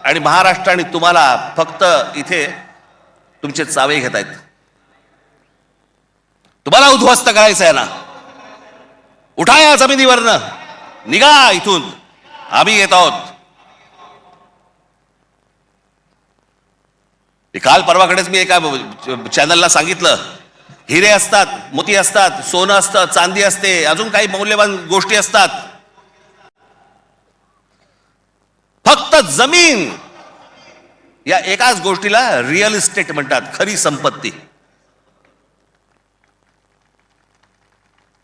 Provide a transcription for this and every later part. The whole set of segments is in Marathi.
आणि महाराष्ट्र आणि तुम्हाला फक्त इथे तुमचे चावे घेत आहेत. तुम्हाला उद्ध्वस्त करायचं आहे ना. उठा या जमिनीवरनं, निघा इथून, आम्ही येत आहोत. काल परवाकडेच मी एका चॅनलला सांगितलं, हिरे असतात, मोती असतात, सोनं असतं, चांदी असते, अजून काही मौल्यवान गोष्टी असतात, फक्त जमीन या एकाच गोष्टीला रिअल इस्टेट म्हणतात, खरी संपत्ती.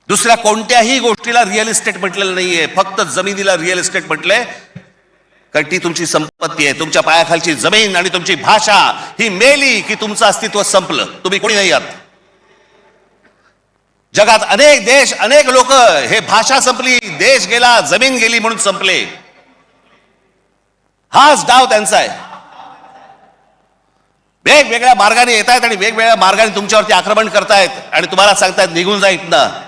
दुसऱ्या कोणत्याही गोष्टीला रिअल इस्टेट म्हटलेलं नाहीये, फक्त जमिनीला रिअल इस्टेट म्हटलंय. कारण ती तुमची संपत्ती आहे. तुमच्या पायाखालची जमीन आणि तुमची भाषा ही मेली की तुमचं अस्तित्व संपलं, तुम्ही कोणी नाही आहात. जगात अनेक देश, अनेक लोक हे भाषा संपली, देश गेला, जमीन गेली म्हणून संपले. हाच डाव त्यांचा आहे. वेगवेगळ्या मार्गाने येत आहेत आणि वेगवेगळ्या मार्गाने तुमच्यावरती आक्रमण करतायत आणि तुम्हाला सांगतायत निघून जा इथनं.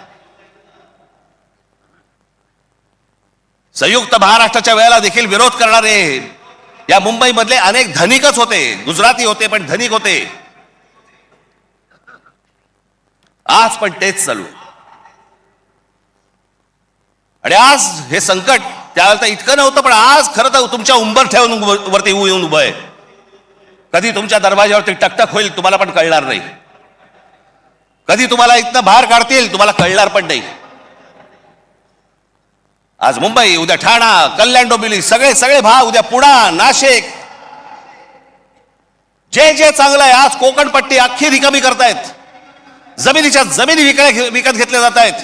संयुक्त महाराष्ट्राच्या वेळेला देखील विरोध करणारे या मुंबईमधले अनेक धनिकच होते, गुजराती होते पण धनिक होते. आज पण तेच चालू. आणि आज हे संकट त्यावेळेला तर इतकं नव्हतं, पण आज खरं तर तुमच्या उंबरठ्यावरून वरती येऊन उभं आहे. कधी तुमच्या दरवाजावरती टकटक होईल तुम्हाला पण कळणार नाही. कधी तुम्हाला इथनं बाहेर काढतील तुम्हाला कळणार पण नाही. आज मुंबई, उद्या ठाणा, कल्याण डोंबिवली, सगळे सगळे भाग, उद्या पुणा, नाशिक, जे जे चांगलं आहे, आज कोकणपट्टी अख्खी रिकामी करतायत. जमिनीच्या जमिनी विकत घेतल्या जात आहेत.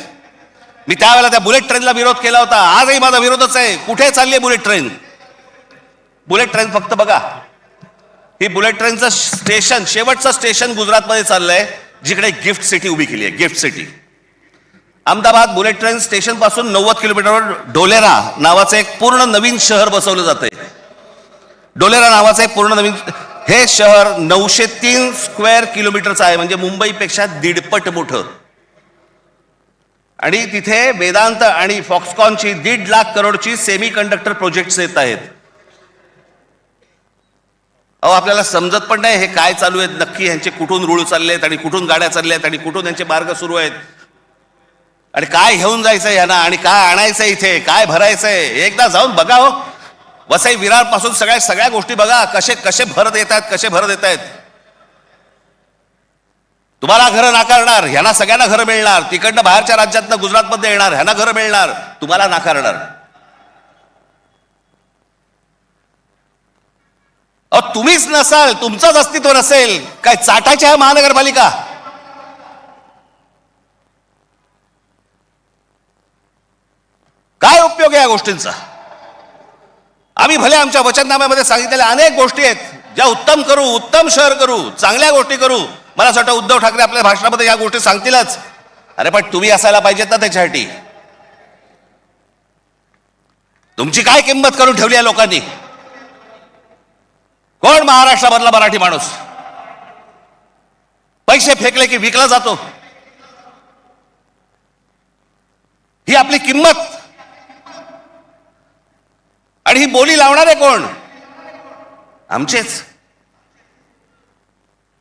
मी त्यावेळेला त्या बुलेट ट्रेनला विरोध केला होता. आजही माझा विरोधच आहे. कुठे चालली आहे बुलेट ट्रेन? बुलेट ट्रेन फक्त बघा, ही बुलेट ट्रेनचं स्टेशन, शेवटचं स्टेशन गुजरातमध्ये चाललंय, जिकडे गिफ्ट सिटी उभी केली आहे. Gift city Ahmedabad bullet train station पासून 90 किलोमीटरवर डोलेरा नावाचं एक पूर्ण नवीन शहर बसवलं जातंय. डोलेरा नावाचं एक पूर्ण नवीन हे शहर 903 स्क्वेअर किलोमीटरचं आहे, म्हणजे मुंबईपेक्षा 1.5 मोठं. आणि तिथे वेदांत आणि फॉक्सकॉनची 1.5 लाख करोडची सेमी कंडक्टर प्रोजेक्ट्स येत आहेत. अहो, आपल्याला समजत पण नाही हे काय चालू आहेत नक्की, यांचे कुठून रूळ चालले आहेत आणि कुठून गाड्या चालल्या आहेत आणि कुठून यांचे मार्ग सुरू आहेत आणि काय घेऊन जायचंय यांना आणि काय आणायचंय, इथे काय भरायचंय. एकदा जाऊन बघा हो, वसई विरार पासून सगळ्या गोष्टी बघा, कसे कसे भरत येतात, कसे भरत येत आहेत. तुम्हाला घरं नाकारणार, ह्यांना सगळ्यांना घरं मिळणार. तिकडनं बाहेरच्या राज्यातनं गुजरातमध्ये येणार, ह्यांना घरं मिळणार, तुम्हाला नाकारणार. अहो, तुम्हीच नसाल, तुमचंच अस्तित्व नसेल, काय चाटायची आहे महानगरपालिका? काय उपयोग आहे या गोष्टींचा? आम्ही भले आमच्या वचननाम्यामध्ये सांगितलेल्या अनेक गोष्टी आहेत ज्या उत्तम करू, उत्तम शहर करू, चांगल्या गोष्टी करू. मला असं वाटतं उद्धव ठाकरे आपल्या भाषणामध्ये या गोष्टी सांगतीलच. अरे पण तुम्ही असायला पाहिजेत ना त्याच्यासाठी. तुमची काय किंमत करून ठेवली आहे लोकांनी? कोण महाराष्ट्रामधला मराठी माणूस पैसे फेकले की विकला जातो? ही आपली किंमत. आणि ही बोली लावणारे कोण? आमचेच.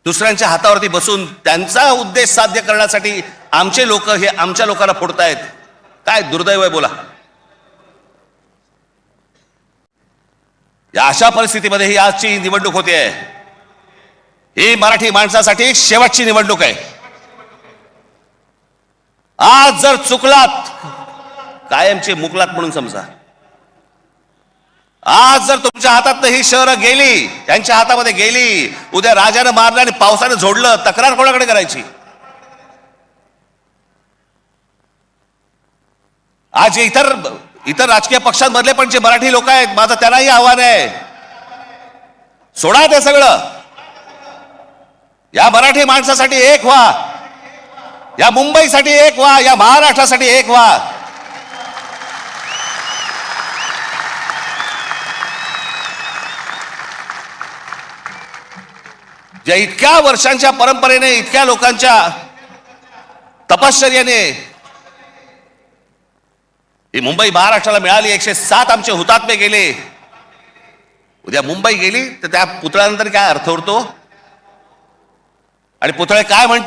दुसऱ्यांच्या हातावरती बसून त्यांचा उद्देश साध्य करण्यासाठी आमचे लोक हे आमच्या लोकांना फोडतायत. काय दुर्दैव आहे बोला. या अशा परिस्थितीमध्ये ही आजची निवडणूक होते आहे. ही मराठी माणसासाठी शेवटची निवडणूक आहे. आज जर चुकलात, कायमचे मुकलात म्हणून समजा. आज जर तुमच्या हातात ही शहरं गेली, त्यांच्या हातामध्ये गेली, उद्या राजानं मारलं आणि पावसानं झोडलं, तक्रार कोणाकडे करायची? आज इतर राजकीय पक्षांमधले पण जे मराठी लोक आहेत, माझं त्यांनाही आव्हान आहे, सोडा ते सगळं. या मराठी माणसासाठी एक व्हा, या मुंबईसाठी एक व्हा, या महाराष्ट्रासाठी एक व्हा. ज्या इतक्या वर्षांच्या परंपरेने, इतक्या लोकांच्या तपश्चर्याने ही मुंबई महाराष्ट्राला मिळाली. 107 आमचे हुतात्मे गेले. उद्या मुंबई गेली तर त्या पुतळ्यानंतर काय अर्थ उरतो आणि पुतळे काय म्हणतील